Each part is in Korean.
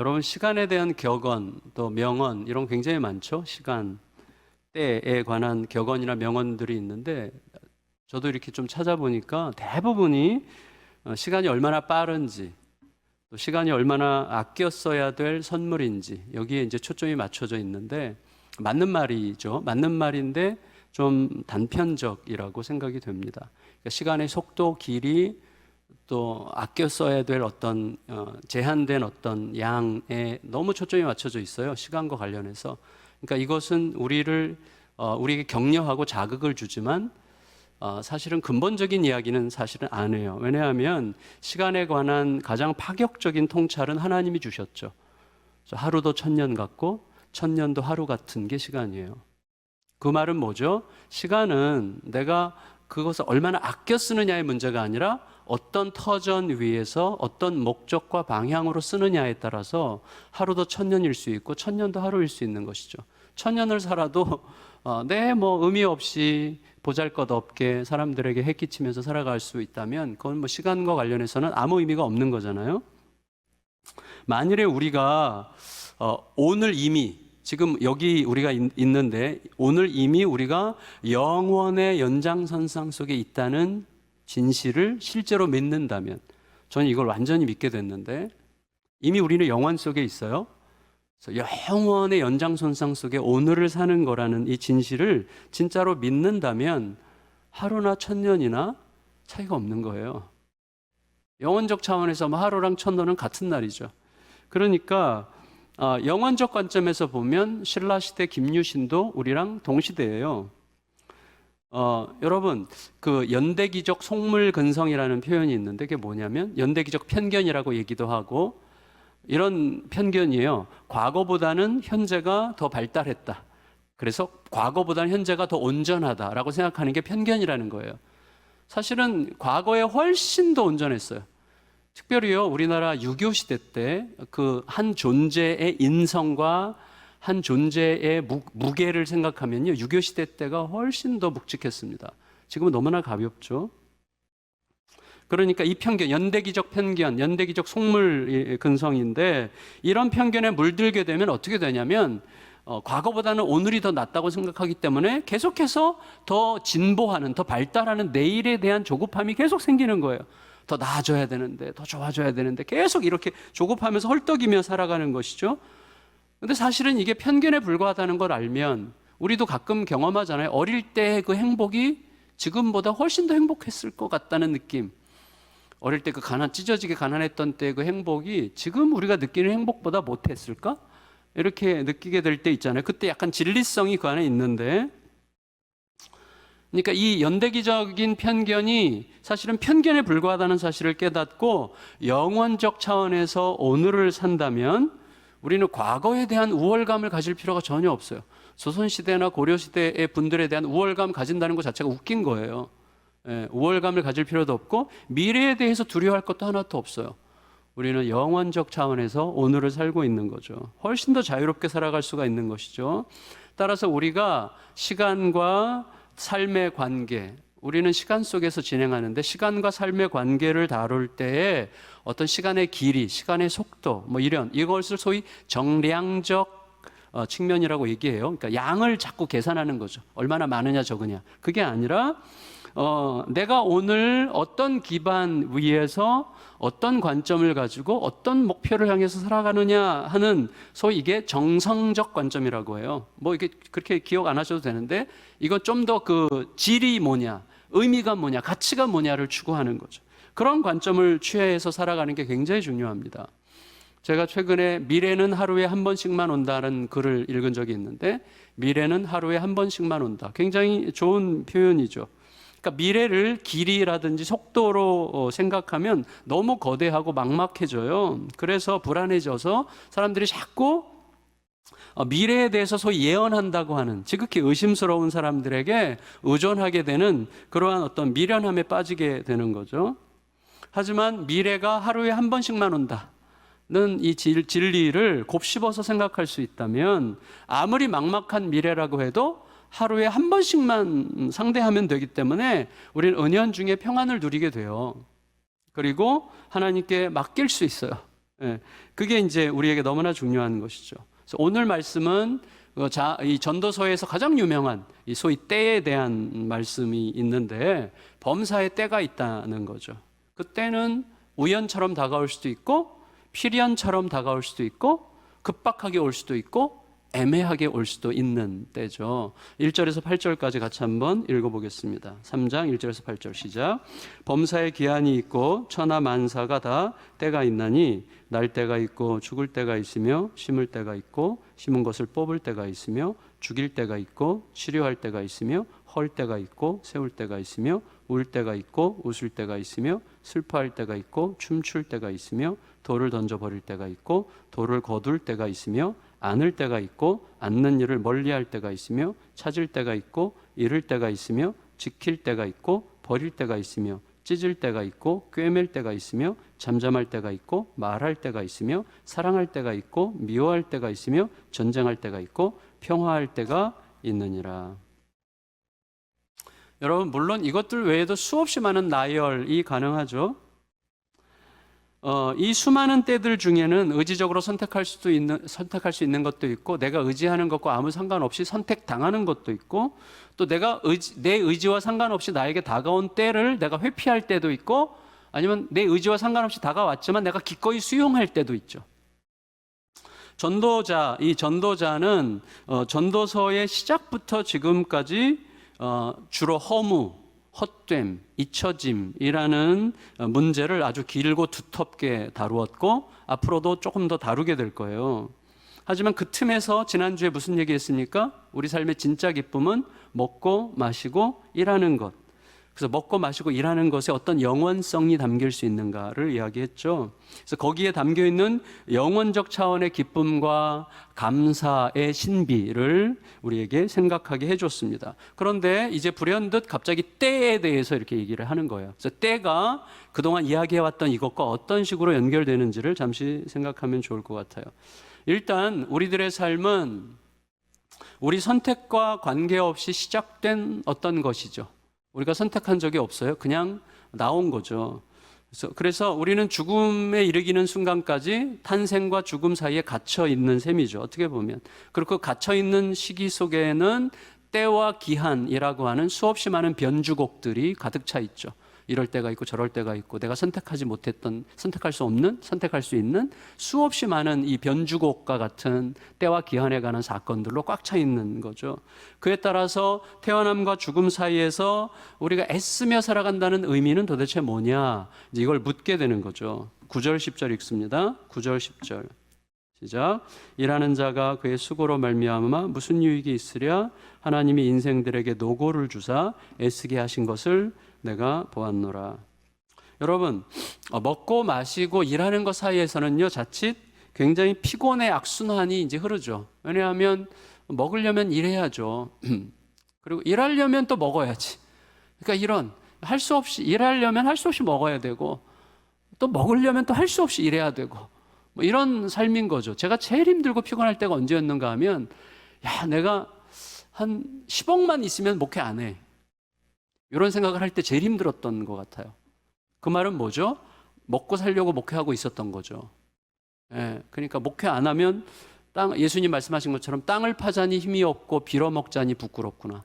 여러분 시간에 대한 격언 또 명언 이런 거 굉장히 많죠. 시간, 때에 관한 격언이나 명언들이 있는데 저도 이렇게 좀 찾아보니까 대부분이 시간이 얼마나 빠른지 또 시간이 얼마나 아껴 써야 될 선물인지 여기에 이제 초점이 맞춰져 있는데 맞는 말이죠. 맞는 말인데 좀 단편적이라고 생각이 됩니다. 그러니까 시간의 속도, 길이 또 아껴 써야 될 어떤 제한된 어떤 양에 너무 초점이 맞춰져 있어요. 시간과 관련해서. 그러니까 이것은 우리에게 격려하고 자극을 주지만 사실은 근본적인 이야기는 사실은 안 해요. 왜냐하면 시간에 관한 가장 파격적인 통찰은 하나님이 주셨죠. 하루도 1000년 같고 1000년도 하루 같은 게 시간이에요. 그 말은 뭐죠? 시간은 내가 그것을 얼마나 아껴 쓰느냐의 문제가 아니라 어떤 터전 위에서 어떤 목적과 방향으로 쓰느냐에 따라서 하루도 1000년일 수 있고 1000년도 하루일 수 있는 것이죠. 1000년을 살아도 뭐 의미 없이 보잘것없게 사람들에게 해끼치면서 살아갈 수 있다면 그건 뭐 시간과 관련해서는 아무 의미가 없는 거잖아요. 만일에 우리가 오늘 이미 지금 여기 우리가 있는데 오늘 이미 우리가 영원의 연장선상 속에 있다는 진실을 실제로 믿는다면 저는 이걸 완전히 믿게 됐는데 이미 우리는 영원 속에 있어요. 그래서 영원의 연장선상 속에 오늘을 사는 거라는 이 진실을 진짜로 믿는다면 하루나 1000년이나 차이가 없는 거예요. 영원적 차원에서 하루랑 1000년은 같은 날이죠. 그러니까 영원적 관점에서 보면 신라시대 김유신도 우리랑 동시대예요. 여러분 그 연대기적 속물근성이라는 표현이 있는데 그게 뭐냐면 연대기적 편견이라고 얘기도 하고 이런 편견이에요. 과거보다는 현재가 더 발달했다. 그래서 과거보다는 현재가 더 온전하다라고 생각하는 게 편견이라는 거예요. 사실은 과거에 훨씬 더 온전했어요. 특별히요 우리나라 유교 시대 때 그 한 존재의 인성과 한 존재의 무게를 생각하면요 유교 시대 때가 훨씬 더 묵직했습니다. 지금은 너무나 가볍죠. 그러니까 이 편견, 연대기적 편견, 연대기적 속물근성인데 이런 편견에 물들게 되면 어떻게 되냐면 과거보다는 오늘이 더 낫다고 생각하기 때문에 계속해서 더 진보하는, 더 발달하는 내일에 대한 조급함이 계속 생기는 거예요. 더 나아져야 되는데, 더 좋아져야 되는데 계속 이렇게 조급하면서 헐떡이며 살아가는 것이죠. 근데 사실은 이게 편견에 불과하다는 걸 알면 우리도 가끔 경험하잖아요. 어릴 때의 그 행복이 지금보다 훨씬 더 행복했을 것 같다는 느낌. 어릴 때 그 찢어지게 가난했던 때 그 행복이 지금 우리가 느끼는 행복보다 못했을까? 이렇게 느끼게 될 때 있잖아요. 그때 약간 진리성이 그 안에 있는데 그러니까 이 연대기적인 편견이 사실은 편견에 불과하다는 사실을 깨닫고 영원적 차원에서 오늘을 산다면 우리는 과거에 대한 우월감을 가질 필요가 전혀 없어요. 조선시대나 고려시대의 분들에 대한 우월감 가진다는 것 자체가 웃긴 거예요. 우월감을 가질 필요도 없고 미래에 대해서 두려워할 것도 하나도 없어요. 우리는 영원적 차원에서 오늘을 살고 있는 거죠. 훨씬 더 자유롭게 살아갈 수가 있는 것이죠. 따라서 우리가 시간과 삶의 관계, 우리는 시간 속에서 진행하는데 시간과 삶의 관계를 다룰 때에 어떤 시간의 길이, 시간의 속도 이것을 소위 정량적 측면이라고 얘기해요. 그러니까 양을 자꾸 계산하는 거죠. 얼마나 많으냐 적으냐. 그게 아니라 내가 오늘 어떤 기반 위에서 어떤 관점을 가지고 어떤 목표를 향해서 살아가느냐 하는 소위 이게 정성적 관점이라고 해요. 이게 그렇게 기억 안 하셔도 되는데 이건 좀 더 그 질이 뭐냐, 의미가 뭐냐, 가치가 뭐냐를 추구하는 거죠. 그런 관점을 취해서 살아가는 게 굉장히 중요합니다. 제가 최근에 미래는 하루에 한 번씩만 온다는 글을 읽은 적이 있는데 미래는 하루에 한 번씩만 온다. 굉장히 좋은 표현이죠. 그러니까 미래를 길이라든지 속도로 생각하면 너무 거대하고 막막해져요. 그래서 불안해져서 사람들이 자꾸 미래에 대해서 소위 예언한다고 하는 지극히 의심스러운 사람들에게 의존하게 되는 그러한 어떤 미련함에 빠지게 되는 거죠. 하지만 미래가 하루에 한 번씩만 온다는 이 진리를 곱씹어서 생각할 수 있다면 아무리 막막한 미래라고 해도 하루에 한 번씩만 상대하면 되기 때문에 우리는 은연중에 평안을 누리게 돼요. 그리고 하나님께 맡길 수 있어요. 예, 그게 이제 우리에게 너무나 중요한 것이죠. 그래서 오늘 말씀은 이 전도서에서 가장 유명한 이 소위 때에 대한 말씀이 있는데 범사에 때가 있다는 거죠. 그 때는 우연처럼 다가올 수도 있고 필연처럼 다가올 수도 있고 급박하게 올 수도 있고 애매하게 올 수도 있는 때죠. 1절에서 8절까지 같이 한번 읽어보겠습니다. 3장 1절에서 8절 시작. 범사에 기한이 있고 천하 만사가 다 때가 있나니 날 때가 있고 죽을 때가 있으며 심을 때가 있고 심은 것을 뽑을 때가 있으며 죽일 때가 있고 치료할 때가 있으며 헐 때가 있고 세울 때가 있으며 울 때가 있고 웃을 때가 있으며 슬퍼할 때가 있고 춤출 때가 있으며 돌을 던져버릴 때가 있고 돌을 거둘 때가 있으며 안을 때가 있고 않는 일을 멀리할 때가 있으며 찾을 때가 있고 잃을 때가 있으며 지킬 때가 있고 버릴 때가 있으며 찢을 때가 있고 꿰맬 때가 있으며 잠잠할 때가 있고 말할 때가 있으며 사랑할 때가 있고 미워할 때가 있으며 전쟁할 때가 있고 평화할 때가 있느니라. 여러분, 물론 이것들 외에도 수없이 많은 나열이 가능하죠. 이 수많은 때들 중에는 의지적으로 선택할 수 있는 것도 있고, 내가 의지하는 것과 아무 상관없이 선택당하는 것도 있고, 또 내 의지와 상관없이 나에게 다가온 때를 내가 회피할 때도 있고, 아니면 내 의지와 상관없이 다가왔지만 내가 기꺼이 수용할 때도 있죠. 이 전도자는 전도서의 시작부터 지금까지 주로 허무, 헛됨, 잊혀짐이라는 문제를 아주 길고 두텁게 다루었고 앞으로도 조금 더 다루게 될 거예요. 하지만 그 틈에서 지난주에 무슨 얘기했습니까? 우리 삶의 진짜 기쁨은 먹고 마시고 일하는 것. 그래서 먹고 마시고 일하는 것에 어떤 영원성이 담길 수 있는가를 이야기했죠. 그래서 거기에 담겨 있는 영원적 차원의 기쁨과 감사의 신비를 우리에게 생각하게 해줬습니다. 그런데 이제 불현듯 갑자기 때에 대해서 이렇게 얘기를 하는 거예요. 그래서 때가 그동안 이야기해왔던 이것과 어떤 식으로 연결되는지를 잠시 생각하면 좋을 것 같아요. 일단 우리들의 삶은 우리 선택과 관계없이 시작된 어떤 것이죠. 우리가 선택한 적이 없어요. 그냥 나온 거죠. 그래서 우리는 죽음에 이르기는 순간까지 탄생과 죽음 사이에 갇혀 있는 셈이죠. 어떻게 보면. 그리고 그 갇혀 있는 시기 속에는 때와 기한이라고 하는 수없이 많은 변주곡들이 가득 차 있죠. 이럴 때가 있고 저럴 때가 있고 내가 선택하지 못했던, 선택할 수 없는, 선택할 수 있는 수없이 많은 이 변주곡과 같은 때와 기한에 관한 사건들로 꽉 차 있는 거죠. 그에 따라서 태어남과 죽음 사이에서 우리가 애쓰며 살아간다는 의미는 도대체 뭐냐, 이제 이걸 묻게 되는 거죠. 9절 10절 읽습니다. 9절 10절 시작. 일하는 자가 그의 수고로 말미암아 무슨 유익이 있으랴? 하나님이 인생들에게 노고를 주사 애쓰게 하신 것을 내가 보았노라. 여러분, 먹고 마시고 일하는 것 사이에서는요, 자칫 굉장히 피곤의 악순환이 이제 흐르죠. 왜냐하면 먹으려면 일해야죠. 그리고 일하려면 또 먹어야지. 그러니까 일하려면 할 수 없이 먹어야 되고, 또 먹으려면 또 할 수 없이 일해야 되고, 뭐 이런 삶인 거죠. 제가 제일 힘들고 피곤할 때가 언제였는가 하면, 내가 한 10억만 있으면 목회 안 해. 이런 생각을 할 때 제일 힘들었던 것 같아요. 그 말은 뭐죠? 먹고 살려고 목회하고 있었던 거죠. 그러니까 목회 안 하면 예수님 말씀하신 것처럼 땅을 파자니 힘이 없고 빌어먹자니 부끄럽구나.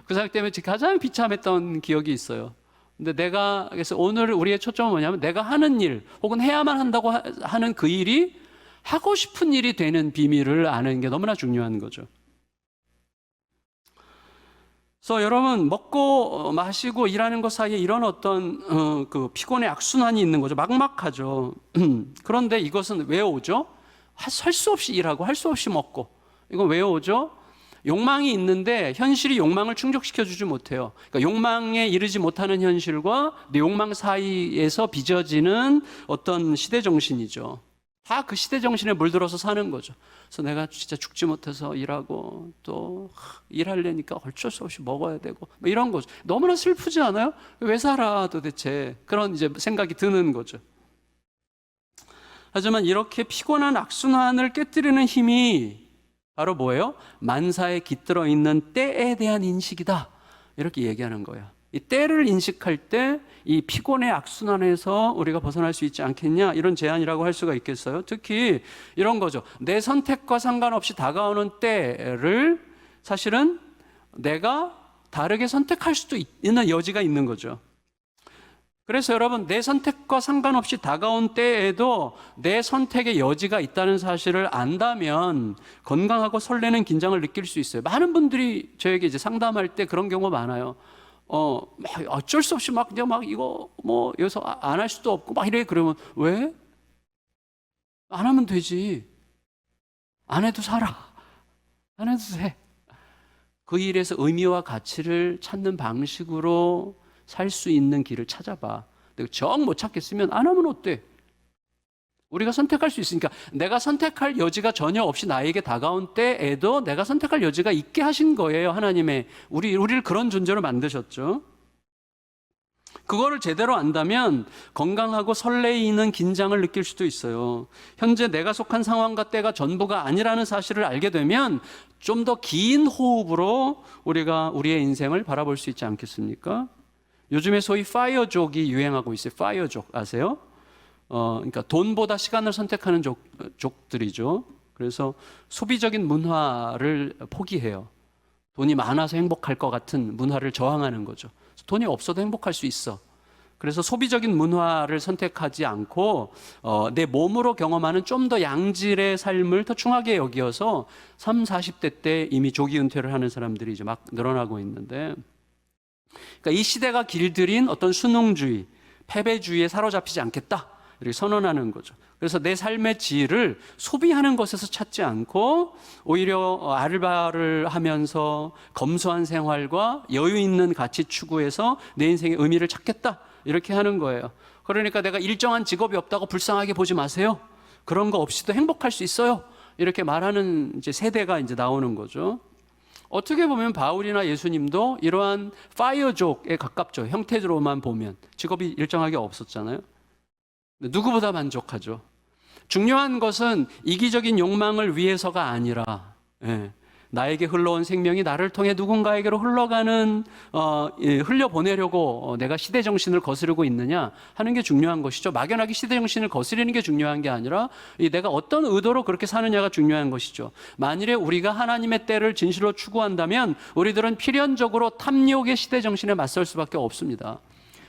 그 생각 때문에 가장 비참했던 기억이 있어요. 근데 그래서 오늘 우리의 초점은 뭐냐면 내가 하는 일 혹은 해야만 한다고 하는 그 일이 하고 싶은 일이 되는 비밀을 아는 게 너무나 중요한 거죠. 그래서 여러분, 먹고 마시고 일하는 것 사이에 이런 어떤 그 피곤의 악순환이 있는 거죠. 막막하죠. 그런데 이것은 왜 오죠? 할 수 없이 일하고 할 수 없이 먹고. 이건 왜 오죠? 욕망이 있는데 현실이 욕망을 충족시켜주지 못해요. 그러니까 욕망에 이르지 못하는 현실과 내 욕망 사이에서 빚어지는 어떤 시대정신이죠. 다 그 시대정신에 물들어서 사는 거죠. 그래서 내가 진짜 죽지 못해서 일하고 또 일하려니까 어쩔 수 없이 먹어야 되고 뭐 이런 거죠. 너무나 슬프지 않아요? 왜 살아 도대체? 그런 이제 생각이 드는 거죠. 하지만 이렇게 피곤한 악순환을 깨뜨리는 힘이 바로 뭐예요? 만사에 깃들어 있는 때에 대한 인식이다. 이렇게 얘기하는 거예요. 이 때를 인식할 때 이 피곤의 악순환에서 우리가 벗어날 수 있지 않겠냐, 이런 제안이라고 할 수가 있겠어요. 특히 이런 거죠. 내 선택과 상관없이 다가오는 때를 사실은 내가 다르게 선택할 수도 있는 여지가 있는 거죠. 그래서 여러분, 내 선택과 상관없이 다가온 때에도 내 선택의 여지가 있다는 사실을 안다면 건강하고 설레는 긴장을 느낄 수 있어요. 많은 분들이 저에게 이제 상담할 때 그런 경우가 많아요. 막 어쩔 수 없이 막 그냥 막 이거 뭐 여기서 안 할 수도 없고 막 이래. 그러면 왜? 안 하면 되지. 안 해도 살아. 안 해도 돼. 그 일에서 의미와 가치를 찾는 방식으로 살 수 있는 길을 찾아봐. 내가 정 못 찾겠으면 안 하면 어때? 우리가 선택할 수 있으니까. 내가 선택할 여지가 전혀 없이 나에게 다가온 때에도 내가 선택할 여지가 있게 하신 거예요. 하나님의 우리를 그런 존재로 만드셨죠. 그거를 제대로 안다면 건강하고 설레이는 긴장을 느낄 수도 있어요. 현재 내가 속한 상황과 때가 전부가 아니라는 사실을 알게 되면 좀 더 긴 호흡으로 우리가 우리의 인생을 바라볼 수 있지 않겠습니까? 요즘에 소위 파이어족이 유행하고 있어요. 파이어족 아세요? 그러니까 돈보다 시간을 선택하는 족들이죠. 그래서 소비적인 문화를 포기해요. 돈이 많아서 행복할 것 같은 문화를 저항하는 거죠. 돈이 없어도 행복할 수 있어. 그래서 소비적인 문화를 선택하지 않고 내 몸으로 경험하는 좀 더 양질의 삶을 더 충하게 여기어서 30, 40대 때 이미 조기 은퇴를 하는 사람들이 이제 막 늘어나고 있는데, 그러니까 이 시대가 길들인 어떤 순응주의, 패배주의에 사로잡히지 않겠다, 이렇게 선언하는 거죠. 그래서 내 삶의 질을 소비하는 것에서 찾지 않고 오히려 알바를 하면서 검소한 생활과 여유 있는 가치 추구해서 내 인생의 의미를 찾겠다, 이렇게 하는 거예요. 그러니까 내가 일정한 직업이 없다고 불쌍하게 보지 마세요. 그런 거 없이도 행복할 수 있어요. 이렇게 말하는 이제 세대가 이제 나오는 거죠. 어떻게 보면 바울이나 예수님도 이러한 파이어족에 가깝죠. 형태로만 보면 직업이 일정하게 없었잖아요. 누구보다 만족하죠. 중요한 것은 이기적인 욕망을 위해서가 아니라 나에게 흘러온 생명이 나를 통해 누군가에게로 흘러가는 흘려보내려고 내가 시대정신을 거스르고 있느냐 하는 게 중요한 것이죠. 막연하게 시대정신을 거스르는 게 중요한 게 아니라 내가 어떤 의도로 그렇게 사느냐가 중요한 것이죠. 만일에 우리가 하나님의 때를 진실로 추구한다면 우리들은 필연적으로 탐욕의 시대정신에 맞설 수밖에 없습니다.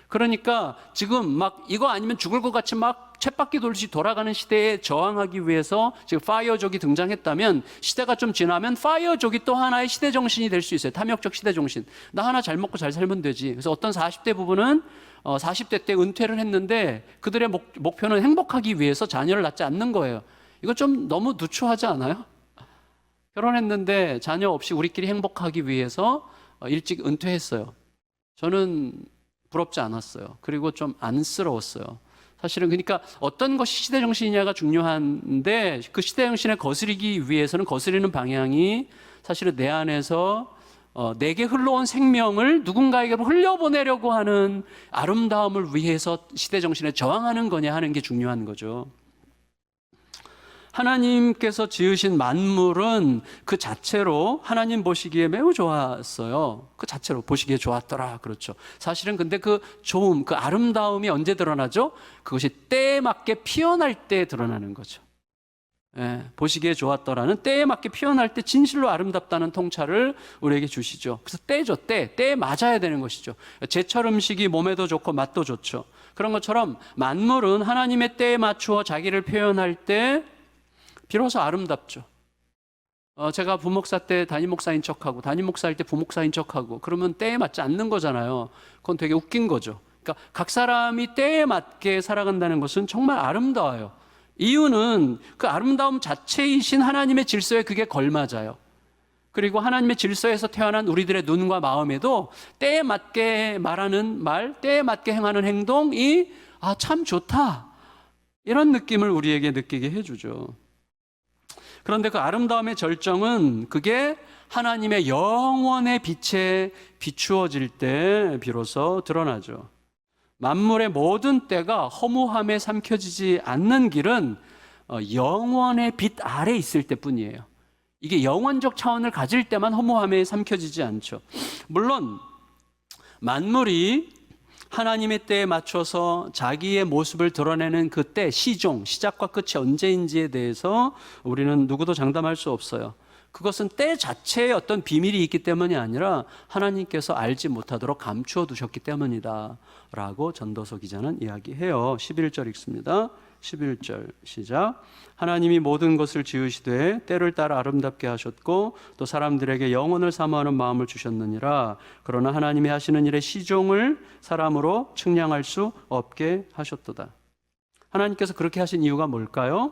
그러니까 지금 막 이거 아니면 죽을 것 같이 막 쳇바퀴 돌듯이 돌아가는 시대에 저항하기 위해서 지금 파이어족이 등장했다면 시대가 좀 지나면 파이어족이 또 하나의 시대 정신이 될 수 있어요. 탐욕적 시대 정신. 나 하나 잘 먹고 잘 살면 되지. 그래서 어떤 40대 부부는 40대 때 은퇴를 했는데 그들의 목표는 행복하기 위해서 자녀를 낳지 않는 거예요. 이거 좀 너무 누추하지 않아요? 결혼했는데 자녀 없이 우리끼리 행복하기 위해서 일찍 은퇴했어요. 저는 부럽지 않았어요. 그리고 좀 안쓰러웠어요. 사실은 그러니까 어떤 것이 시대정신이냐가 중요한데 그 시대정신에 거스르기 위해서는 거스르는 방향이 사실은 내 안에서 내게 흘러온 생명을 누군가에게로 흘려보내려고 하는 아름다움을 위해서 시대정신에 저항하는 거냐 하는 게 중요한 거죠. 하나님께서 지으신 만물은 그 자체로 하나님 보시기에 매우 좋았어요. 그 자체로 보시기에 좋았더라. 그렇죠. 사실은 근데 그 좋음, 그 아름다움이 언제 드러나죠? 그것이 때에 맞게 피어날 때 드러나는 거죠. 보시기에 좋았더라는 때에 맞게 피어날 때 진실로 아름답다는 통찰을 우리에게 주시죠. 그래서 때죠. 때에 맞아야 되는 것이죠. 제철 음식이 몸에도 좋고 맛도 좋죠. 그런 것처럼 만물은 하나님의 때에 맞추어 자기를 표현할 때 비로소 아름답죠. 제가 부목사 때 담임 목사인 척하고 담임 목사일 때 부목사인 척하고 그러면 때에 맞지 않는 거잖아요. 그건 되게 웃긴 거죠. 그러니까 각 사람이 때에 맞게 살아간다는 것은 정말 아름다워요. 이유는 그 아름다움 자체이신 하나님의 질서에 그게 걸맞아요. 그리고 하나님의 질서에서 태어난 우리들의 눈과 마음에도 때에 맞게 말하는 말, 때에 맞게 행하는 행동이 참 좋다, 이런 느낌을 우리에게 느끼게 해주죠. 그런데 그 아름다움의 절정은 그게 하나님의 영원의 빛에 비추어질 때 비로소 드러나죠. 만물의 모든 때가 허무함에 삼켜지지 않는 길은 영원의 빛 아래 있을 때뿐이에요. 이게 영원적 차원을 가질 때만 허무함에 삼켜지지 않죠. 물론 만물이 하나님의 때에 맞춰서 자기의 모습을 드러내는 그 때, 시종, 시작과 끝이 언제인지에 대해서 우리는 누구도 장담할 수 없어요. 그것은 때 자체에 어떤 비밀이 있기 때문이 아니라 하나님께서 알지 못하도록 감추어 두셨기 때문이다 라고 전도서 기자는 이야기해요. 11절 읽습니다. 11절 시작. 하나님이 모든 것을 지으시되 때를 따라 아름답게 하셨고 또 사람들에게 영혼을 사모하는 마음을 주셨느니라. 그러나 하나님이 하시는 일의 시종을 사람으로 측량할 수 없게 하셨도다. 하나님께서 그렇게 하신 이유가 뭘까요?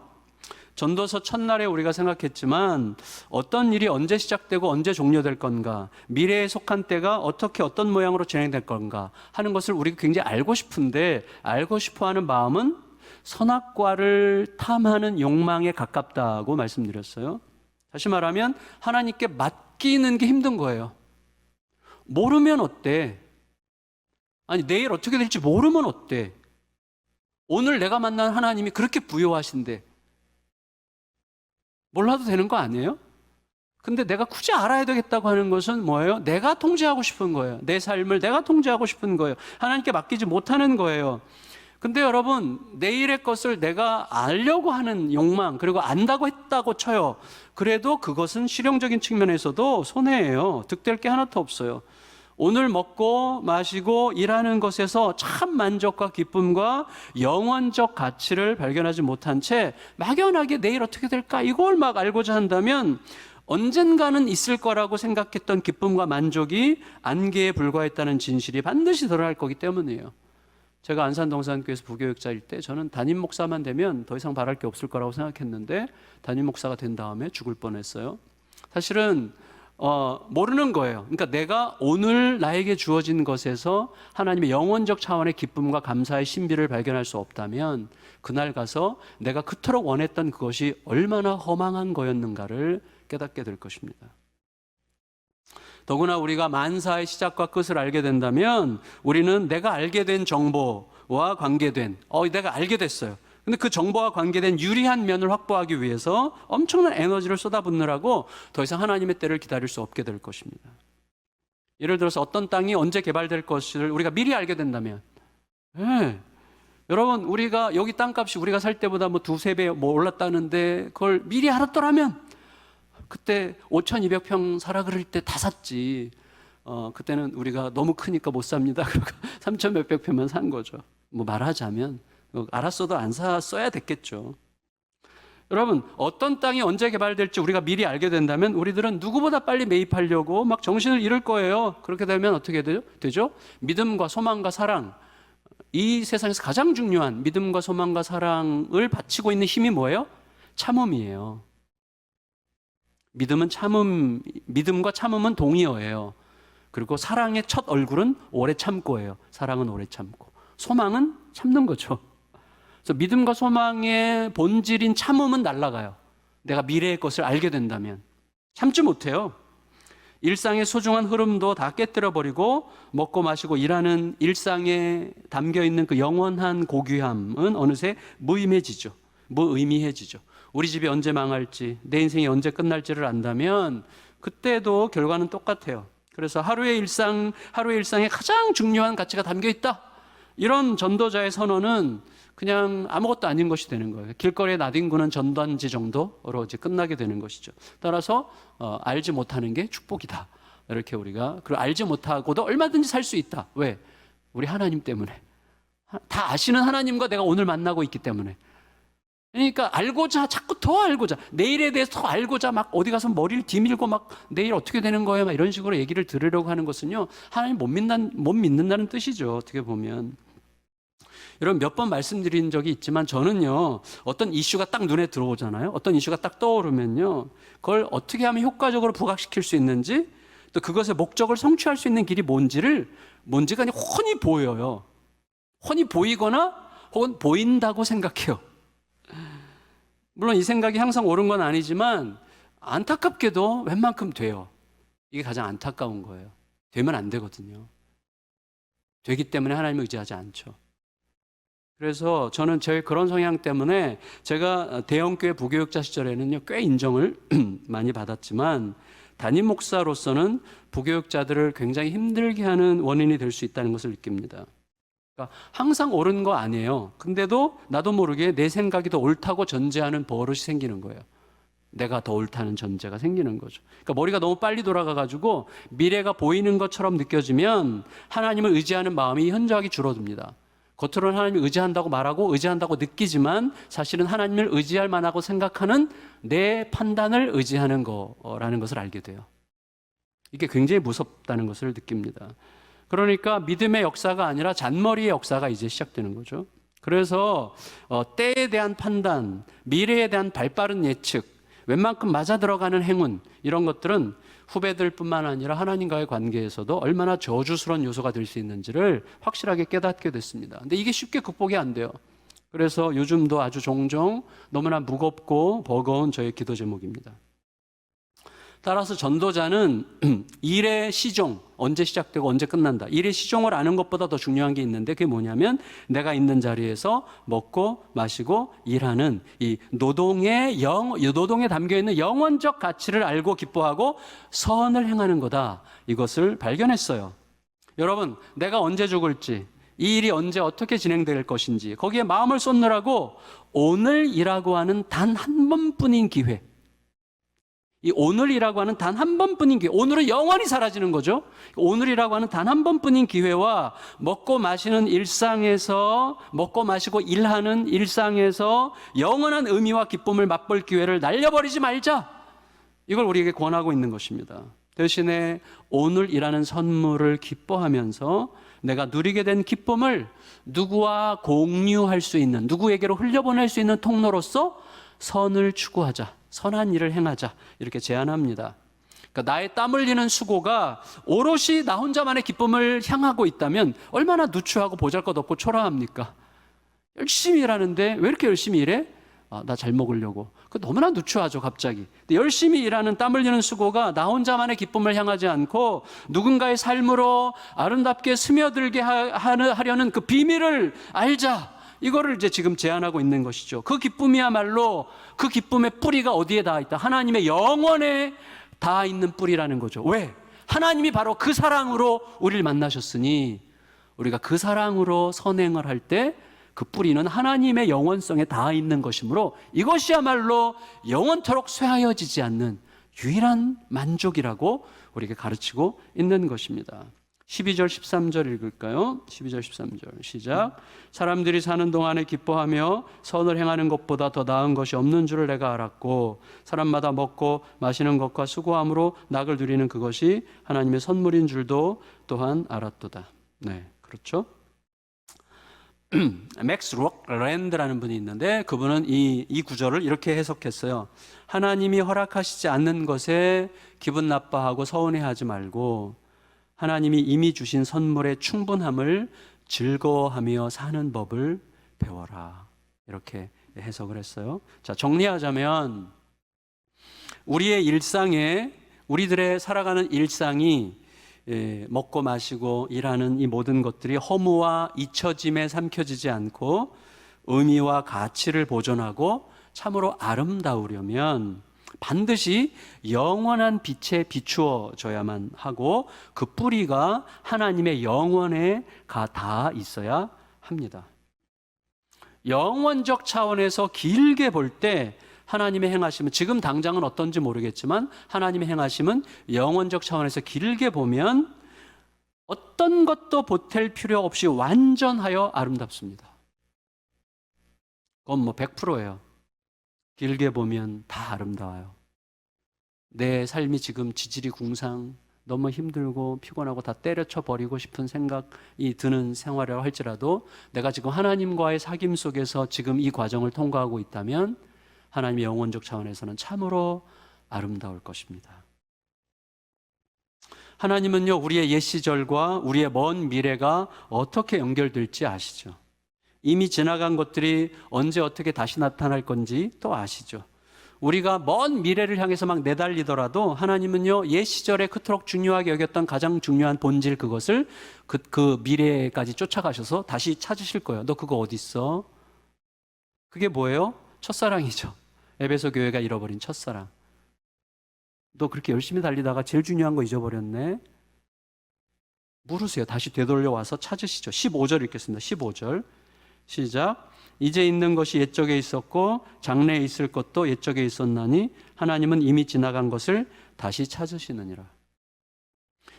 전도서 첫날에 우리가 생각했지만 어떤 일이 언제 시작되고 언제 종료될 건가, 미래에 속한 때가 어떻게 어떤 모양으로 진행될 건가 하는 것을 우리가 굉장히 알고 싶은데, 알고 싶어하는 마음은 선악과를 탐하는 욕망에 가깝다고 말씀드렸어요. 다시 말하면 하나님께 맡기는 게 힘든 거예요. 모르면 어때? 아니, 내일 어떻게 될지 모르면 어때? 오늘 내가 만난 하나님이 그렇게 부요하신데 몰라도 되는 거 아니에요? 근데 내가 굳이 알아야 되겠다고 하는 것은 뭐예요? 내가 통제하고 싶은 거예요. 내 삶을 내가 통제하고 싶은 거예요. 하나님께 맡기지 못하는 거예요. 근데 여러분, 내일의 것을 내가 알려고 하는 욕망, 그리고 안다고 했다고 쳐요. 그래도 그것은 실용적인 측면에서도 손해예요. 득될 게 하나도 없어요. 오늘 먹고 마시고 일하는 것에서 참 만족과 기쁨과 영원적 가치를 발견하지 못한 채 막연하게 내일 어떻게 될까 이걸 막 알고자 한다면 언젠가는 있을 거라고 생각했던 기쁨과 만족이 안개에 불과했다는 진실이 반드시 드러날 거기 때문이에요. 제가 안산동산교회에서 부교육자일 때 저는 담임 목사만 되면 더 이상 바랄 게 없을 거라고 생각했는데 담임 목사가 된 다음에 죽을 뻔했어요. 사실은 모르는 거예요. 그러니까 내가 오늘 나에게 주어진 것에서 하나님의 영원적 차원의 기쁨과 감사의 신비를 발견할 수 없다면 그날 가서 내가 그토록 원했던 그것이 얼마나 허망한 거였는가를 깨닫게 될 것입니다. 더구나 우리가 만사의 시작과 끝을 알게 된다면 우리는 내가 알게 된 정보와 관계된 내가 알게 됐어요. 근데 그 정보와 관계된 유리한 면을 확보하기 위해서 엄청난 에너지를 쏟아붓느라고 더 이상 하나님의 때를 기다릴 수 없게 될 것입니다. 예를 들어서 어떤 땅이 언제 개발될 것을 우리가 미리 알게 된다면, 여러분, 우리가 여기 땅값이 우리가 살 때보다 뭐 두세 배 올랐다는데 그걸 미리 알았더라면 그때 5,200평 사라 그럴 때 다 샀지. 그때는 우리가 너무 크니까 못 삽니다. 그러고 3,000 몇백 평만 산 거죠. 뭐 말하자면 알았어도 안 샀어야 됐겠죠. 여러분, 어떤 땅이 언제 개발될지 우리가 미리 알게 된다면 우리들은 누구보다 빨리 매입하려고 막 정신을 잃을 거예요. 그렇게 되면 어떻게 되죠? 믿음과 소망과 사랑, 이 세상에서 가장 중요한 믿음과 소망과 사랑을 바치고 있는 힘이 뭐예요? 참음이에요. 믿음과 참음은 동의어예요. 그리고 사랑의 첫 얼굴은 오래 참고예요. 사랑은 오래 참고. 소망은 참는 거죠. 그래서 믿음과 소망의 본질인 참음은 날아가요. 내가 미래의 것을 알게 된다면. 참지 못해요. 일상의 소중한 흐름도 다 깨뜨려버리고 먹고 마시고 일하는 일상에 담겨있는 그 영원한 고귀함은 어느새 무의미해지죠. 우리 집이 언제 망할지, 내 인생이 언제 끝날지를 안다면 그때도 결과는 똑같아요. 그래서 하루의 일상에 가장 중요한 가치가 담겨있다. 이런 전도자의 선언은 그냥 아무것도 아닌 것이 되는 거예요. 길거리에 나뒹구는 전단지 정도로 이제 끝나게 되는 것이죠. 따라서 알지 못하는 게 축복이다. 이렇게 우리가 그리고 알지 못하고도 얼마든지 살 수 있다. 왜? 우리 하나님 때문에. 다 아시는 하나님과 내가 오늘 만나고 있기 때문에. 그러니까 자꾸 더 알고자, 내일에 대해서 더 알고자 막 어디 가서 머리를 뒤밀고 막 내일 어떻게 되는 거예요? 막 이런 식으로 얘기를 들으려고 하는 것은요, 하나님 못 믿는다는 뜻이죠. 어떻게 보면. 여러분, 몇 번 말씀드린 적이 있지만 저는요, 어떤 이슈가 딱 눈에 들어오잖아요. 어떤 이슈가 딱 떠오르면요, 그걸 어떻게 하면 효과적으로 부각시킬 수 있는지, 또 그것의 목적을 성취할 수 있는 길이 뭔지가 아니라 훤히 보여요. 훤히 보이거나 혹은 보인다고 생각해요. 물론 이 생각이 항상 옳은 건 아니지만 안타깝게도 웬만큼 돼요. 이게 가장 안타까운 거예요. 되면 안 되거든요. 되기 때문에 하나님을 의지하지 않죠. 그래서 저는 제 그런 성향 때문에 제가 대형교회 부교육자 시절에는요, 꽤 인정을 많이 받았지만 담임 목사로서는 부교육자들을 굉장히 힘들게 하는 원인이 될 수 있다는 것을 느낍니다. 그러니까 항상 옳은 거 아니에요. 근데도 나도 모르게 내 생각이 더 옳다고 전제하는 버릇이 생기는 거예요. 내가 더 옳다는 전제가 생기는 거죠. 그러니까 머리가 너무 빨리 돌아가가지고 미래가 보이는 것처럼 느껴지면 하나님을 의지하는 마음이 현저하게 줄어듭니다. 겉으로는 하나님을 의지한다고 말하고 의지한다고 느끼지만 사실은 하나님을 의지할 만하고 생각하는 내 판단을 의지하는 거라는 것을 알게 돼요. 이게 굉장히 무섭다는 것을 느낍니다. 그러니까 믿음의 역사가 아니라 잔머리의 역사가 이제 시작되는 거죠. 그래서 때에 대한 판단, 미래에 대한 발빠른 예측, 웬만큼 맞아 들어가는 행운, 이런 것들은 후배들뿐만 아니라 하나님과의 관계에서도 얼마나 저주스러운 요소가 될 수 있는지를 확실하게 깨닫게 됐습니다. 근데 이게 쉽게 극복이 안 돼요. 그래서 요즘도 아주 종종 너무나 무겁고 버거운 저의 기도 제목입니다. 따라서 전도자는 일의 시종, 언제 시작되고 언제 끝난다, 일의 시종을 아는 것보다 더 중요한 게 있는데, 그게 뭐냐면 내가 있는 자리에서 먹고 마시고 일하는 이 노동에 담겨있는 영원적 가치를 알고 기뻐하고 선을 행하는 거다, 이것을 발견했어요. 여러분, 내가 언제 죽을지, 이 일이 언제 어떻게 진행될 것인지 거기에 마음을 쏟느라고 오늘이라고 하는 단 한 번뿐인 기회, 이 오늘이라고 하는 단 한 번뿐인 기회, 오늘은 영원히 사라지는 거죠. 오늘이라고 하는 단 한 번뿐인 기회와 먹고 마시는 일상에서, 먹고 마시고 일하는 일상에서 영원한 의미와 기쁨을 맛볼 기회를 날려버리지 말자, 이걸 우리에게 권하고 있는 것입니다. 대신에 오늘이라는 선물을 기뻐하면서 내가 누리게 된 기쁨을 누구와 공유할 수 있는, 누구에게로 흘려보낼 수 있는 통로로서 선을 추구하자, 선한 일을 행하자, 이렇게 제안합니다. 그러니까 나의 땀 흘리는 수고가 오롯이 나 혼자만의 기쁨을 향하고 있다면 얼마나 누추하고 보잘것없고 초라합니까? 열심히 일하는데 왜 이렇게 열심히 일해? 나 잘 먹으려고. 그 너무나 누추하죠, 갑자기. 근데 열심히 일하는 땀 흘리는 수고가 나 혼자만의 기쁨을 향하지 않고 누군가의 삶으로 아름답게 스며들게 하려는 그 비밀을 알자, 이거를 이제 지금 제안하고 있는 것이죠. 그 기쁨이야말로, 그 기쁨의 뿌리가 어디에 닿아 있다? 하나님의 영혼에 닿아 있는 뿌리라는 거죠. 왜? 하나님이 바로 그 사랑으로 우리를 만나셨으니 우리가 그 사랑으로 선행을 할 때 그 뿌리는 하나님의 영원성에 닿아 있는 것이므로 이것이야말로 영원토록 쇠하여지지 않는 유일한 만족이라고 우리에게 가르치고 있는 것입니다. 12절 13절 읽을까요? 12절 13절 시작. 사람들이 사는 동안에 기뻐하며 선을 행하는 것보다 더 나은 것이 없는 줄을 내가 알았고 사람마다 먹고 마시는 것과 수고함으로 낙을 누리는 그것이 하나님의 선물인 줄도 또한 알았도다. 네, 그렇죠. 맥스 록랜드라는 분이 있는데 그분은 이 구절을 이렇게 해석했어요. 하나님이 허락하시지 않는 것에 기분 나빠하고 서운해하지 말고 하나님이 이미 주신 선물의 충분함을 즐거워하며 사는 법을 배워라, 이렇게 해석을 했어요. 자, 정리하자면 우리의 일상에, 우리들의 살아가는 일상이 먹고 마시고 일하는 이 모든 것들이 허무와 잊혀짐에 삼켜지지 않고 의미와 가치를 보존하고 참으로 아름다우려면 반드시 영원한 빛에 비추어져야만 하고 그 뿌리가 하나님의 영원에 닿아 있어야 합니다. 영원적 차원에서 길게 볼 때 하나님의 행하심은, 지금 당장은 어떤지 모르겠지만 하나님의 행하심은 영원적 차원에서 길게 보면 어떤 것도 보탤 필요 없이 완전하여 아름답습니다. 그건 100%예요. 길게 보면 다 아름다워요. 내 삶이 지금 지질이 궁상, 너무 힘들고 피곤하고 다 때려쳐 버리고 싶은 생각이 드는 생활이라고 할지라도 내가 지금 하나님과의 사귐 속에서 지금 이 과정을 통과하고 있다면 하나님의 영원적 차원에서는 참으로 아름다울 것입니다. 하나님은요, 우리의 옛 시절과 우리의 먼 미래가 어떻게 연결될지 아시죠? 이미 지나간 것들이 언제 어떻게 다시 나타날 건지 또 아시죠? 우리가 먼 미래를 향해서 막 내달리더라도 하나님은요, 옛 시절에 그토록 중요하게 여겼던 가장 중요한 본질, 그것을 그 미래까지 쫓아가셔서 다시 찾으실 거예요. 너 그거 어디 있어? 그게 뭐예요? 첫사랑이죠. 에베소 교회가 잃어버린 첫사랑. 너 그렇게 열심히 달리다가 제일 중요한 거 잊어버렸네. 물으세요. 다시 되돌려 와서 찾으시죠. 15절 읽겠습니다. 15절 시작. 이제 있는 것이 옛적에 있었고 장래에 있을 것도 옛적에 있었나니 하나님은 이미 지나간 것을 다시 찾으시느니라.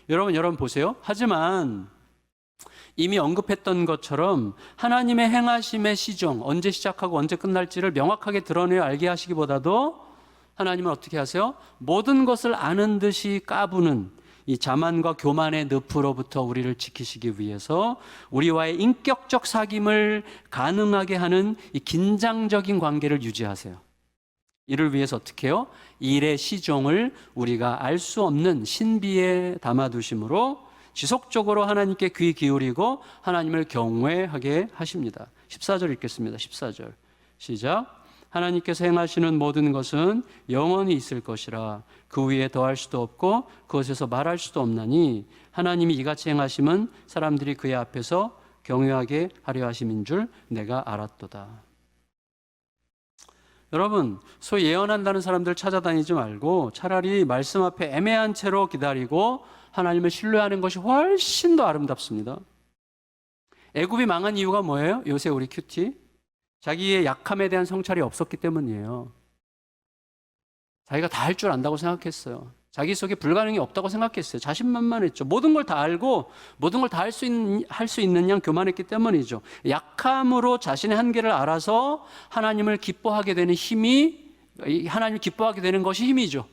여러분 보세요. 하지만 이미 언급했던 것처럼 하나님의 행하심의 시종, 언제 시작하고 언제 끝날지를 명확하게 드러내어 알게 하시기보다도 하나님은 어떻게 하세요? 모든 것을 아는 듯이 까부는 이 자만과 교만의 늪으로부터 우리를 지키시기 위해서 우리와의 인격적 사귐을 가능하게 하는 이 긴장적인 관계를 유지하세요. 이를 위해서 어떻게 해요? 일의 시종을 우리가 알 수 없는 신비에 담아두심으로 지속적으로 하나님께 귀 기울이고 하나님을 경외하게 하십니다. 14절 읽겠습니다. 14절 시작. 하나님께서 행하시는 모든 것은 영원히 있을 것이라 그 위에 더할 수도 없고 그것에서 말할 수도 없나니 하나님이 이같이 행하심은 사람들이 그의 앞에서 경외하게 하려 하심인 줄 내가 알았도다. 여러분, 소위 예언한다는 사람들 찾아다니지 말고 차라리 말씀 앞에 애매한 채로 기다리고 하나님을 신뢰하는 것이 훨씬 더 아름답습니다. 애굽이 망한 이유가 뭐예요? 요새 우리 큐티 자기의 약함에 대한 성찰이 없었기 때문이에요. 자기가 다 할 줄 안다고 생각했어요. 자기 속에 불가능이 없다고 생각했어요. 자신만만했죠. 모든 걸 다 알고 모든 걸 다 할 수 있는 양 교만했기 때문이죠. 약함으로 자신의 한계를 알아서 하나님을 기뻐하게 되는 힘이, 하나님을 기뻐하게 되는 것이 힘이죠.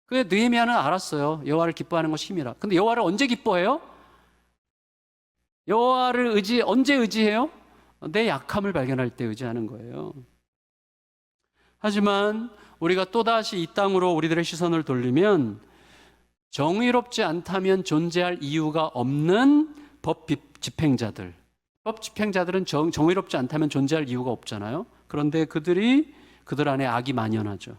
그게 느헤미야는 알았어요. 여호와를 기뻐하는 것이 힘이라. 근데 여호와를 언제 기뻐해요? 여호와를 언제 의지해요? 내 약함을 발견할 때 의지하는 거예요. 하지만 우리가 또다시 이 땅으로 우리들의 시선을 돌리면 정의롭지 않다면 존재할 이유가 없는 법 집행자들. 법 집행자들은 정의롭지 않다면 존재할 이유가 없잖아요. 그런데 그들 안에 악이 만연하죠.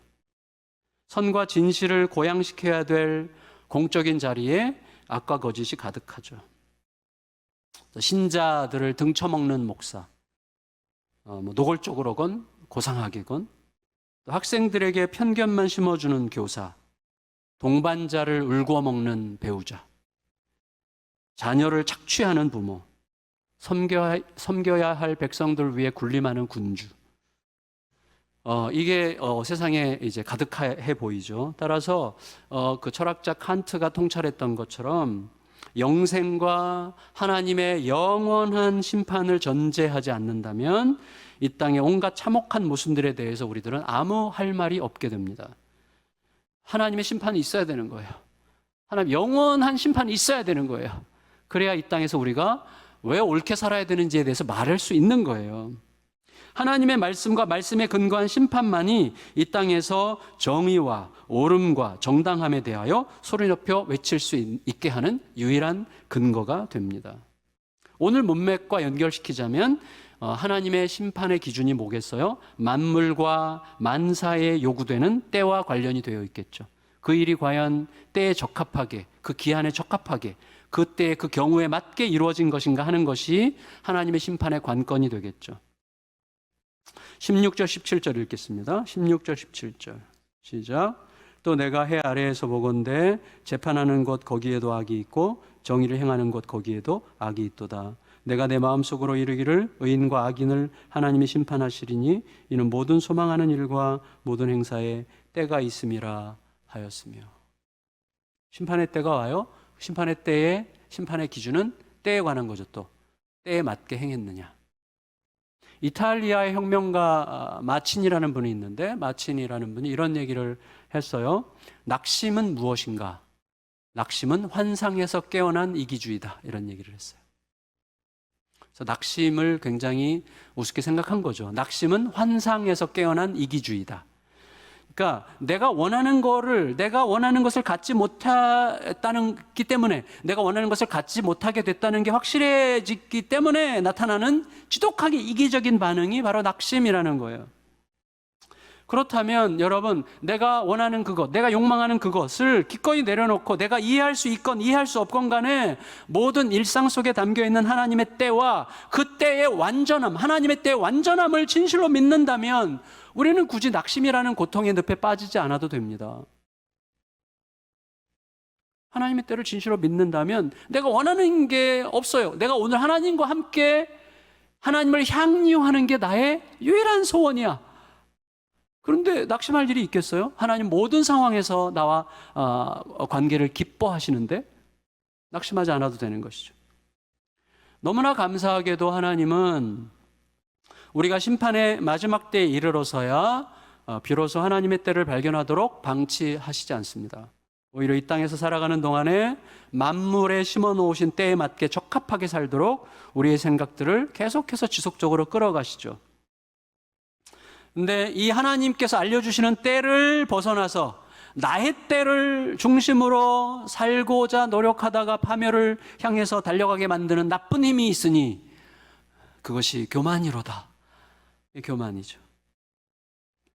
선과 진실을 고양시켜야 될 공적인 자리에 악과 거짓이 가득하죠. 신자들을 등쳐먹는 목사, 노골적으로건 고상하게건, 또 학생들에게 편견만 심어주는 교사, 동반자를 울고 먹는 배우자, 자녀를 착취하는 부모, 섬겨야 할 백성들 위해 군림하는 군주. 이게 세상에 이제 가득해 보이죠. 따라서 그 철학자 칸트가 통찰했던 것처럼 영생과 하나님의 영원한 심판을 전제하지 않는다면 이 땅의 온갖 참혹한 모순들에 대해서 우리들은 아무 할 말이 없게 됩니다. 하나님의 심판이 있어야 되는 거예요. 하나님 영원한 심판이 있어야 되는 거예요. 그래야 이 땅에서 우리가 왜 옳게 살아야 되는지에 대해서 말할 수 있는 거예요. 하나님의 말씀과 말씀에 근거한 심판만이 이 땅에서 정의와 옳음과 정당함에 대하여 소리 높여 외칠 수 있게 하는 유일한 근거가 됩니다. 오늘 문맥과 연결시키자면 하나님의 심판의 기준이 뭐겠어요? 만물과 만사에 요구되는 때와 관련이 되어 있겠죠. 그 일이 과연 때에 적합하게, 그 기한에 적합하게, 그 때에 그 경우에 맞게 이루어진 것인가 하는 것이 하나님의 심판의 관건이 되겠죠. 16절 17절 읽겠습니다. 16절 17절 시작. 또 내가 해 아래에서 보건대 재판하는 곳 거기에도 악이 있고 정의를 행하는 곳 거기에도 악이 있도다. 내가 내 마음속으로 이르기를 의인과 악인을 하나님이 심판하시리니 이는 모든 소망하는 일과 모든 행사에 때가 있음이라 하였으며. 심판의 때가 와요. 심판의 때에 심판의 기준은 때에 관한 거죠. 또 때에 맞게 행했느냐. 이탈리아의 혁명가 마친이라는 분이 있는데 마친이라는 분이 이런 얘기를 했어요. 낙심은 무엇인가? 낙심은 환상에서 깨어난 이기주의다. 이런 얘기를 했어요. 그래서 낙심을 굉장히 우습게 생각한 거죠. 낙심은 환상에서 깨어난 이기주의다. 그러니까 내가 원하는 것을 갖지 못했기 때문에, 내가 원하는 것을 갖지 못하게 됐다는 게 확실해지기 때문에 나타나는 지독하게 이기적인 반응이 바로 낙심이라는 거예요. 그렇다면 여러분, 내가 원하는 그것, 내가 욕망하는 그것을 기꺼이 내려놓고 내가 이해할 수 있건 이해할 수 없건 간에 모든 일상 속에 담겨있는 하나님의 때와 그 때의 완전함, 하나님의 때의 완전함을 진실로 믿는다면 우리는 굳이 낙심이라는 고통의 늪에 빠지지 않아도 됩니다. 하나님의 때를 진실로 믿는다면 내가 원하는 게 없어요. 내가 오늘 하나님과 함께 하나님을 향유하는 게 나의 유일한 소원이야. 그런데 낙심할 일이 있겠어요? 하나님 모든 상황에서 나와 관계를 기뻐하시는데 낙심하지 않아도 되는 것이죠. 너무나 감사하게도 하나님은 우리가 심판의 마지막 때에 이르러서야 비로소 하나님의 때를 발견하도록 방치하시지 않습니다. 오히려 이 땅에서 살아가는 동안에 만물에 심어 놓으신 때에 맞게 적합하게 살도록 우리의 생각들을 계속해서 지속적으로 끌어가시죠. 근데 이 하나님께서 알려주시는 때를 벗어나서 나의 때를 중심으로 살고자 노력하다가 파멸을 향해서 달려가게 만드는 나쁜 힘이 있으니 그것이 교만이로다. 교만이죠.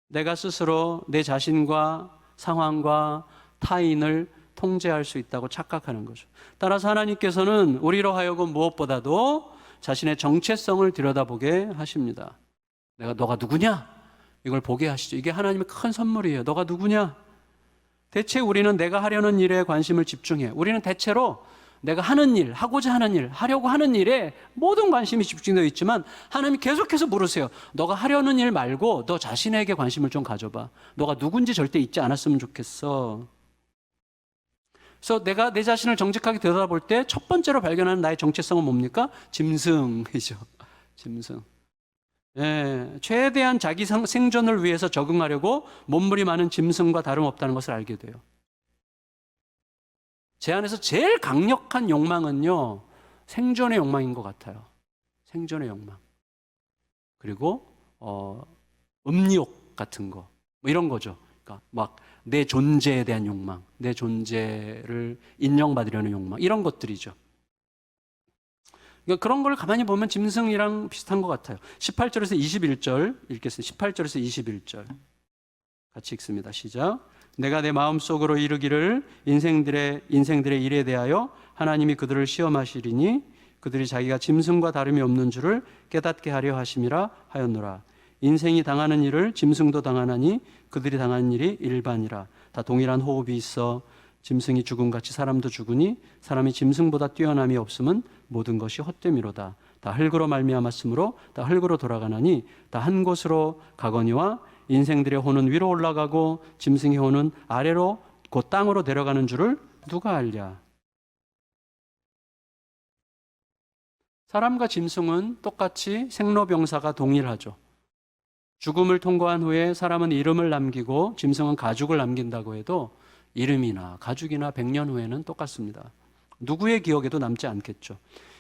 내가 스스로 내 자신과 상황과 타인을 통제할 수 있다고 착각하는 거죠. 따라서 하나님께서는 우리로 하여금 무엇보다도 자신의 정체성을 들여다보게 하십니다. 너가 누구냐? 이걸 보게 하시죠. 이게 하나님의 큰 선물이에요. 너가 누구냐? 대체 우리는 내가 하려는 일에 관심을 집중해. 우리는 대체로 내가 하는 일, 하고자 하는 일, 하려고 하는 일에 모든 관심이 집중되어 있지만 하나님이 계속해서 물으세요. 너가 하려는 일 말고 너 자신에게 관심을 좀 가져봐. 너가 누군지 절대 잊지 않았으면 좋겠어. 그래서 내가 내 자신을 정직하게 들여다볼 때 첫 번째로 발견하는 나의 정체성은 뭡니까? 짐승이죠. 짐승. 최대한 자기 생존을 위해서 적응하려고 몸부림하는 짐승과 다름없다는 것을 알게 돼요. 제 안에서 제일 강력한 욕망은요, 생존의 욕망인 것 같아요. 생존의 욕망. 그리고 음욕 같은 거, 뭐 이런 거죠. 그러니까 막 내 존재에 대한 욕망, 내 존재를 인정받으려는 욕망, 이런 것들이죠. 그러니까 그런 걸 가만히 보면 짐승이랑 비슷한 것 같아요. 18절에서 21절 읽겠습니다. 18절에서 21절 같이 읽습니다. 시작. 내가 내 마음속으로 이르기를 인생들의 일에 대하여 하나님이 그들을 시험하시리니 그들이 자기가 짐승과 다름이 없는 줄을 깨닫게 하려 하심이라 하였노라. 인생이 당하는 일을 짐승도 당하나니 그들이 당하는 일이 일반이라. 다 동일한 호흡이 있어 짐승이 죽음같이 사람도 죽으니 사람이 짐승보다 뛰어남이 없음은 모든 것이 헛됨이로다. 다 흙으로 말미암았으므로 다 흙으로 돌아가나니 다 한 곳으로 가거니와 인생들의 혼은 위로 올라가고 짐승의 혼은 아래로 곧 땅으로 내려가는 줄을 누가 알랴. 사람과 짐승은 똑같이 생로병사가 동일하죠. 죽음을 통과한 후에 사람은 이름을 남기고 짐승은 가죽을 남긴다고 해도 이름이나 가죽이나 100년 후에는 똑같습니다. 누구의 기억에도 남지 않겠죠.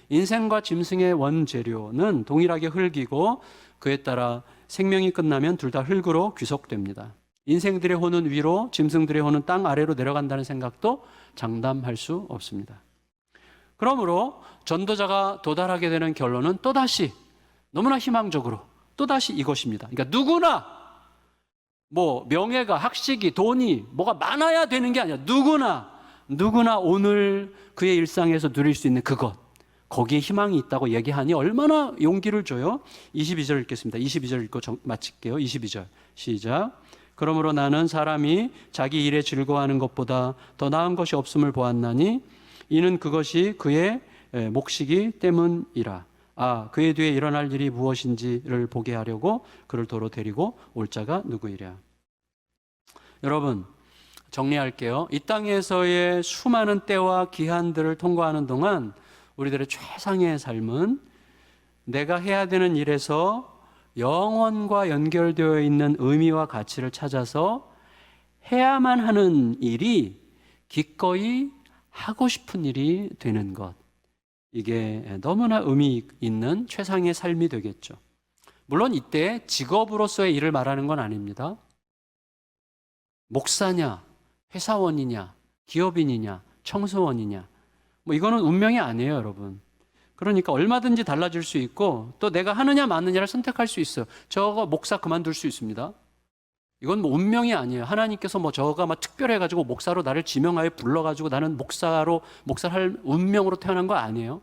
인생과 짐승의 원재료는 동일하게 흙이고 그에 따라 생명이 끝나면 둘 다 흙으로 귀속됩니다. 인생들의 혼은 위로, 짐승들의 혼은 땅 아래로 내려간다는 생각도 장담할 수 없습니다. 그러므로 전도자가 도달하게 되는 결론은 또다시 너무나 희망적으로 또다시 이것입니다. 그러니까 누구나 뭐 명예가, 학식이, 돈이 뭐가 많아야 되는 게 아니라 누구나 오늘 그의 일상에서 누릴 수 있는 그것, 거기에 희망이 있다고 얘기하니 얼마나 용기를 줘요. 22절 읽겠습니다. 22절 읽고 마칠게요. 22절 시작. 그러므로 나는 사람이 자기 일에 즐거워하는 것보다 더 나은 것이 없음을 보았나니 이는 그것이 그의 몫이기 때문이라. 그의 뒤에 일어날 일이 무엇인지를 보게 하려고 그를 도로 데리고 올 자가 누구이랴. 여러분, 정리할게요. 이 땅에서의 수많은 때와 기한들을 통과하는 동안 우리들의 최상의 삶은 내가 해야 되는 일에서 영원과 연결되어 있는 의미와 가치를 찾아서 해야만 하는 일이 기꺼이 하고 싶은 일이 되는 것. 이게 너무나 의미 있는 최상의 삶이 되겠죠. 물론 이때 직업으로서의 일을 말하는 건 아닙니다. 목사냐, 회사원이냐, 기업인이냐, 청소원이냐, 뭐 이거는 운명이 아니에요, 여러분. 그러니까 얼마든지 달라질 수 있고 또 내가 하느냐 마느냐를 선택할 수 있어요. 저거 목사 그만둘 수 있습니다. 이건 뭐 운명이 아니에요. 하나님께서 뭐 저가 막 특별해가지고 목사로 나를 지명하여 불러가지고 나는 목사를 할 운명으로 태어난 거 아니에요.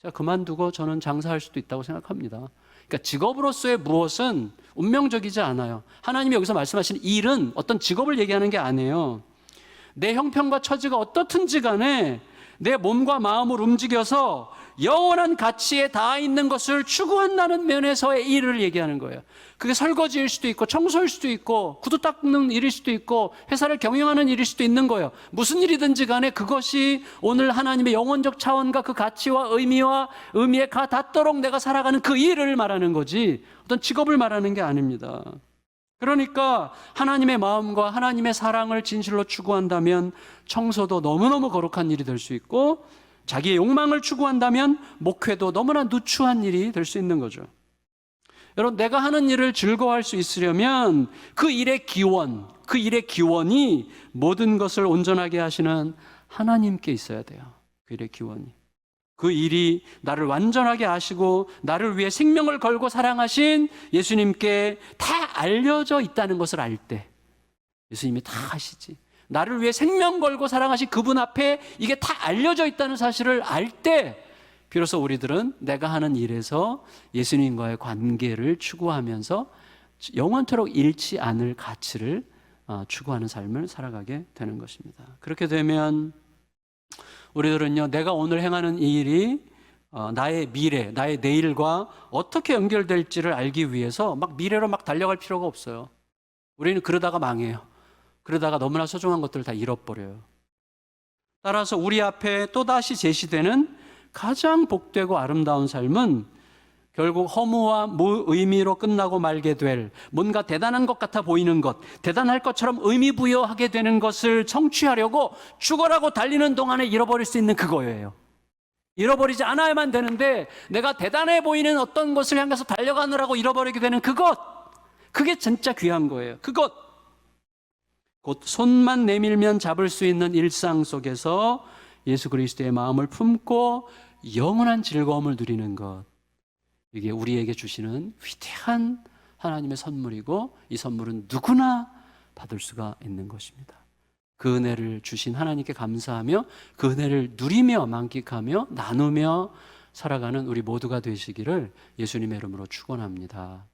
제가 그만두고 저는 장사할 수도 있다고 생각합니다. 그러니까 직업으로서의 무엇은 운명적이지 않아요. 하나님이 여기서 말씀하시는 일은 어떤 직업을 얘기하는 게 아니에요. 내 형편과 처지가 어떻든지 간에 내 몸과 마음을 움직여서 영원한 가치에 닿아 있는 것을 추구한다는 면에서의 일을 얘기하는 거예요. 그게 설거지일 수도 있고 청소일 수도 있고 구두 닦는 일일 수도 있고 회사를 경영하는 일일 수도 있는 거예요. 무슨 일이든지 간에 그것이 오늘 하나님의 영혼적 차원과 그 가치와 의미에 가 닿도록 내가 살아가는 그 일을 말하는 거지 어떤 직업을 말하는 게 아닙니다. 그러니까 하나님의 마음과 하나님의 사랑을 진실로 추구한다면 청소도 너무너무 거룩한 일이 될 수 있고 자기의 욕망을 추구한다면 목회도 너무나 누추한 일이 될 수 있는 거죠. 여러분, 내가 하는 일을 즐거워할 수 있으려면 그 일의 기원이 모든 것을 온전하게 하시는 하나님께 있어야 돼요. 그 일의 기원이. 그 일이 나를 완전하게 아시고 나를 위해 생명을 걸고 사랑하신 예수님께 다 알려져 있다는 것을 알 때, 예수님이 다 아시지. 나를 위해 생명 걸고 사랑하신 그분 앞에 이게 다 알려져 있다는 사실을 알 때 비로소 우리들은 내가 하는 일에서 예수님과의 관계를 추구하면서 영원토록 잃지 않을 가치를 추구하는 삶을 살아가게 되는 것입니다. 그렇게 되면 우리들은요, 내가 오늘 행하는 이 일이 나의 미래, 나의 내일과 어떻게 연결될지를 알기 위해서 막 미래로 막 달려갈 필요가 없어요. 우리는 그러다가 망해요. 그러다가 너무나 소중한 것들을 다 잃어버려요. 따라서 우리 앞에 또다시 제시되는 가장 복되고 아름다운 삶은 결국 허무와 무의미로 끝나고 말게 될 뭔가 대단한 것 같아 보이는 것, 대단할 것처럼 의미 부여하게 되는 것을 성취하려고 죽어라고 달리는 동안에 잃어버릴 수 있는 그거예요. 잃어버리지 않아야만 되는데 내가 대단해 보이는 어떤 것을 향해서 달려가느라고 잃어버리게 되는 그것, 그게 진짜 귀한 거예요. 그것, 곧 손만 내밀면 잡을 수 있는 일상 속에서 예수 그리스도의 마음을 품고 영원한 즐거움을 누리는 것, 이게 우리에게 주시는 위대한 하나님의 선물이고 이 선물은 누구나 받을 수가 있는 것입니다. 그 은혜를 주신 하나님께 감사하며 그 은혜를 누리며 만끽하며 나누며 살아가는 우리 모두가 되시기를 예수님의 이름으로 축원합니다.